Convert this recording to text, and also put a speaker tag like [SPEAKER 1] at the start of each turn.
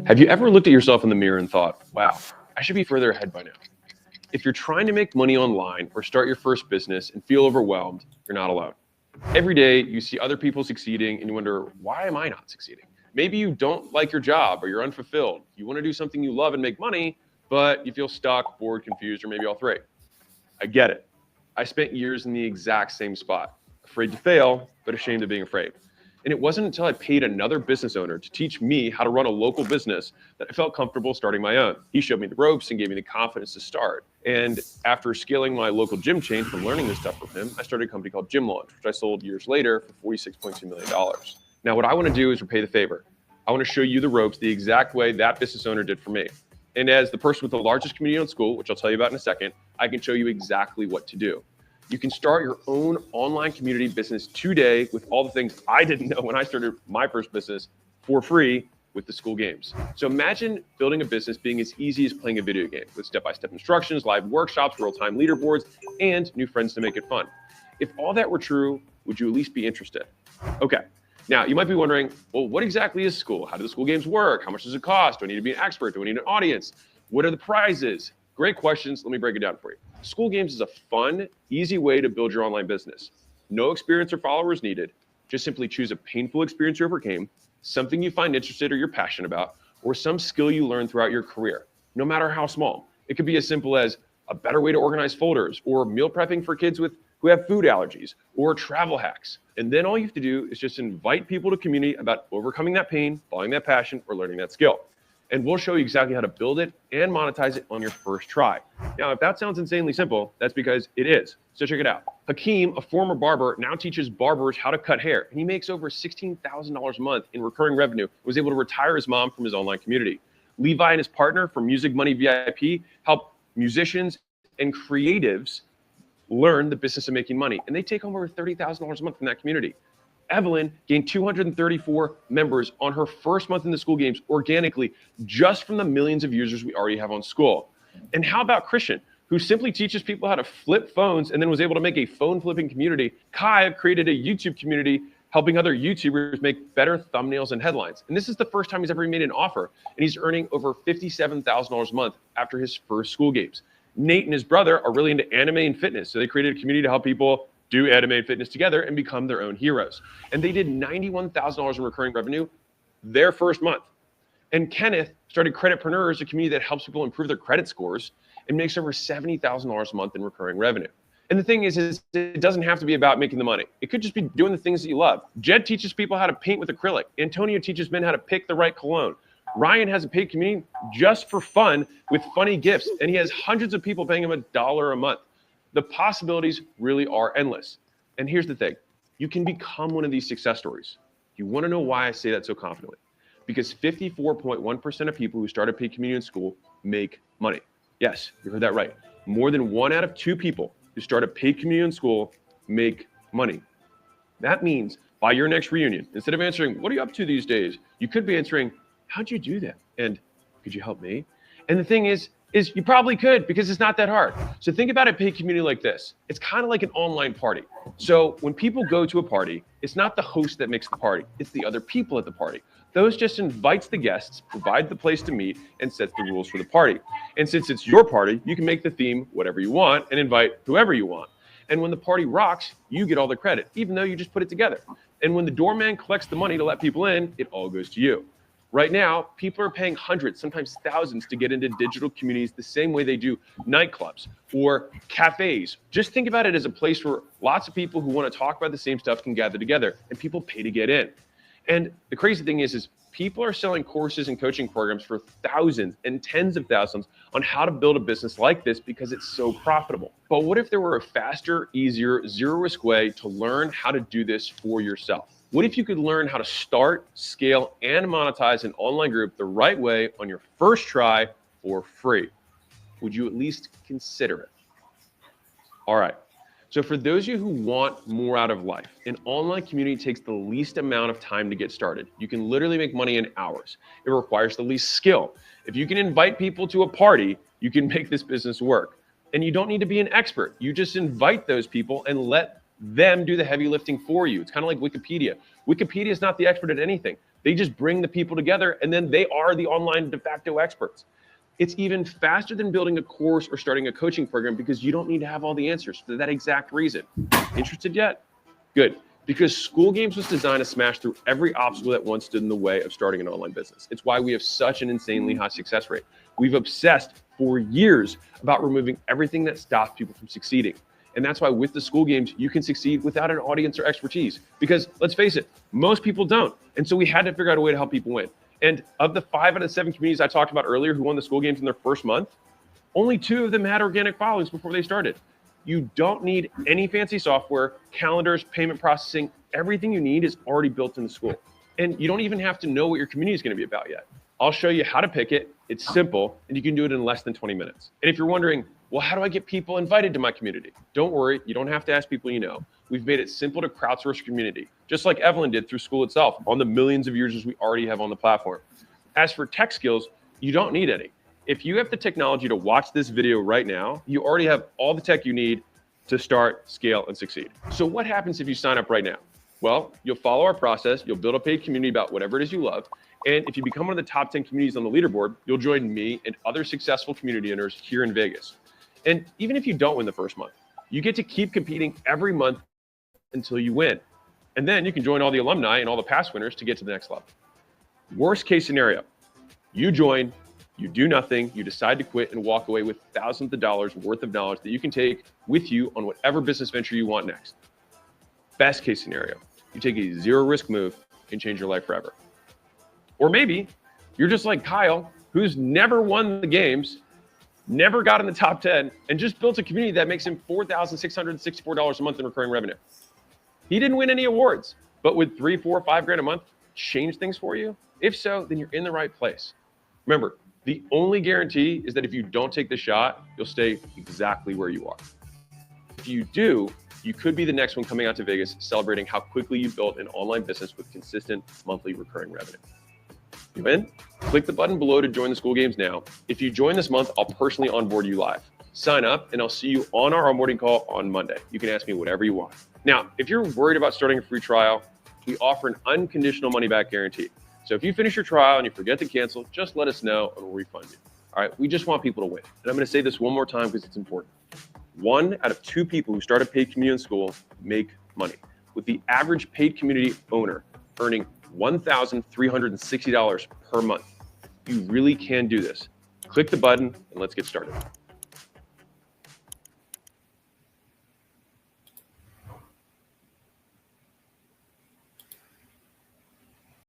[SPEAKER 1] Have you ever looked at yourself in the mirror and thought, wow, I should be further ahead by now? If you're trying to make money online or start your first business and feel overwhelmed, you're not alone. Every day you see other people succeeding and you wonder, why am I not succeeding? Maybe you don't like your job or you're unfulfilled. You want to do something you love and make money, but you feel stuck, bored, confused, or maybe all three. I get it. I spent years in the exact same spot, afraid to fail, but ashamed of being afraid. And it wasn't until I paid another business owner to teach me how to run a local business that I felt comfortable starting my own. He showed me the ropes and gave me the confidence to start. And after scaling my local gym chain from learning this stuff from him, I started a company called Gym Launch, which I sold years later for $46.2 million. Now, what I want to do is repay the favor. I want to show you the ropes the exact way that business owner did for me. And as the person with the largest community-owned school, which I'll tell you about in a second, I can show you exactly what to do. You can start your own online community business today with all the things I didn't know when I started my first business for free with the school games. So imagine building a business being as easy as playing a video game with step-by-step instructions, live workshops, real-time leaderboards, and new friends to make it fun. If all that were true, would you at least be interested? Okay. Now, you might be wondering, well, what exactly is school? How do the school games work? How much does it cost? Do I need to be an expert? Do I need an audience? What are the prizes? Great questions. Let me break it down for you. School games is a fun, easy way to build your online business. No experience or followers needed. Just simply choose a painful experience you overcame, something you find interested or you're passionate about, or some skill you learned throughout your career, no matter how small. It could be as simple as a better way to organize folders, or meal prepping for kids who have food allergies, or travel hacks. And then all you have to do is just invite people to community about overcoming that pain, following that passion, or learning that skill. And we'll show you exactly how to build it and monetize it on your first try. Now, if that sounds insanely simple, that's because it is. So check it out. Hakeem, a former barber, now teaches barbers how to cut hair. And he makes over $16,000 a month in recurring revenue, was able to retire his mom from his online community. Levi and his partner from Music Money VIP help musicians and creatives learn the business of making money. And they take home over $30,000 a month from that community. Evelyn gained 234 members on her first month in the school games organically, just from the millions of users we already have on school. And how about Christian, who simply teaches people how to flip phones and then was able to make a phone flipping community? Kai created a YouTube community helping other YouTubers make better thumbnails and headlines. And this is the first time he's ever made an offer. And he's earning over $57,000 a month after his first school games. Nate and his brother are really into anime and fitness. So they created a community to help people do anime and fitness together and become their own heroes. And they did $91,000 in recurring revenue their first month. And Kenneth started Creditpreneurs, a community that helps people improve their credit scores and makes over $70,000 a month in recurring revenue. And the thing is it doesn't have to be about making the money. It could just be doing the things that you love. Jed teaches people how to paint with acrylic. Antonio teaches men how to pick the right cologne. Ryan has a paid community just for fun with funny gifts. And he has hundreds of people paying him $1 a month. The possibilities really are endless. And here's the thing. You can become one of these success stories. You want to know why I say that so confidently? Because 54.1% of people who start a paid community in school make money. Yes, you heard that right. More than 1 out of 2 people who start a paid community in school make money. That means by your next reunion, instead of answering, what are you up to these days? You could be answering, how'd you do that? And could you help me? And the thing is you probably could, because it's not that hard. So think about a paid community like this. It's kind of like an online party. So when people go to a party, it's not the host that makes the party, it's the other people at the party. Those just invites the guests, provide the place to meet, and sets the rules for the party. And since it's your party, you can make the theme whatever you want and invite whoever you want. And when the party rocks, you get all the credit, even though you just put it together. And when the doorman collects the money to let people in, it all goes to you. Right now, people are paying hundreds, sometimes thousands, to get into digital communities the same way they do nightclubs or cafes. Just think about it as a place where lots of people who want to talk about the same stuff can gather together, and people pay to get in. And the crazy thing is people are selling courses and coaching programs for thousands and tens of thousands on how to build a business like this because it's so profitable. But what if there were a faster, easier, zero-risk way to learn how to do this for yourself? What if you could learn how to start, scale, and monetize an online group the right way on your first try for free? Would you at least consider it? All right. So for those of you who want more out of life, an online community takes the least amount of time to get started. You can literally make money in hours. It requires the least skill. If you can invite people to a party, you can make this business work. And you don't need to be an expert. You just invite those people and let them do the heavy lifting for you. It's kind of like Wikipedia. Wikipedia is not the expert at anything. They just bring the people together, and then they are the online de facto experts. It's even faster than building a course or starting a coaching program because you don't need to have all the answers for that exact reason. Interested yet? Good. Because School Games was designed to smash through every obstacle that once stood in the way of starting an online business. It's why we have such an insanely high success rate. We've obsessed for years about removing everything that stops people from succeeding. And that's why with the School Games, you can succeed without an audience or expertise. Because let's face it, most people don't. And so we had to figure out a way to help people win. And of the 5 out of 7 communities I talked about earlier who won the School Games in their first month, only 2 of them had organic followings before they started. You don't need any fancy software, calendars, payment processing. Everything you need is already built in the school. And you don't even have to know what your community is going to be about yet. I'll show you how to pick it. It's simple, and you can do it in less than 20 minutes. And if you're wondering, well, how do I get people invited to my community? Don't worry, you don't have to ask people you know. We've made it simple to crowdsource your community, just like Evelyn did through school itself on the millions of users we already have on the platform. As for tech skills, you don't need any. If you have the technology to watch this video right now, you already have all the tech you need to start, scale, and succeed. So what happens if you sign up right now? Well, you'll follow our process, you'll build a paid community about whatever it is you love, and if you become one of the top 10 communities on the leaderboard, you'll join me and other successful community owners here in Vegas. And even if you don't win the first month, you get to keep competing every month until you win. And then you can join all the alumni and all the past winners to get to the next level. Worst case scenario, you join, you do nothing, you decide to quit and walk away with thousands of dollars worth of knowledge that you can take with you on whatever business venture you want next. Best case scenario, you take a zero risk move and change your life forever. Or maybe you're just like Kyle, who's never won the games, never got in the top 10, and just built a community that makes him $4,664 a month in recurring revenue. He didn't win any awards, but would 3, 4, 5 grand a month change things for you? If so, then you're in the right place. Remember, the only guarantee is that if you don't take the shot, you'll stay exactly where you are. If you do, you could be the next one coming out to Vegas celebrating how quickly you built an online business with consistent monthly recurring revenue. You in? Click the button below to join the School Games now. If you join this month, I'll personally onboard you live. Sign up and I'll see you on our onboarding call on Monday. You can ask me whatever you want. Now, if you're worried about starting a free trial, we offer an unconditional money back guarantee. So if you finish your trial and you forget to cancel, just let us know and we'll refund you. All right, we just want people to win. And I'm gonna say this one more time because it's important. 1 out of 2 people who start a paid community in school make money, with the average paid community owner earning $1,360 per month. You really can do this. Click the button and let's get started.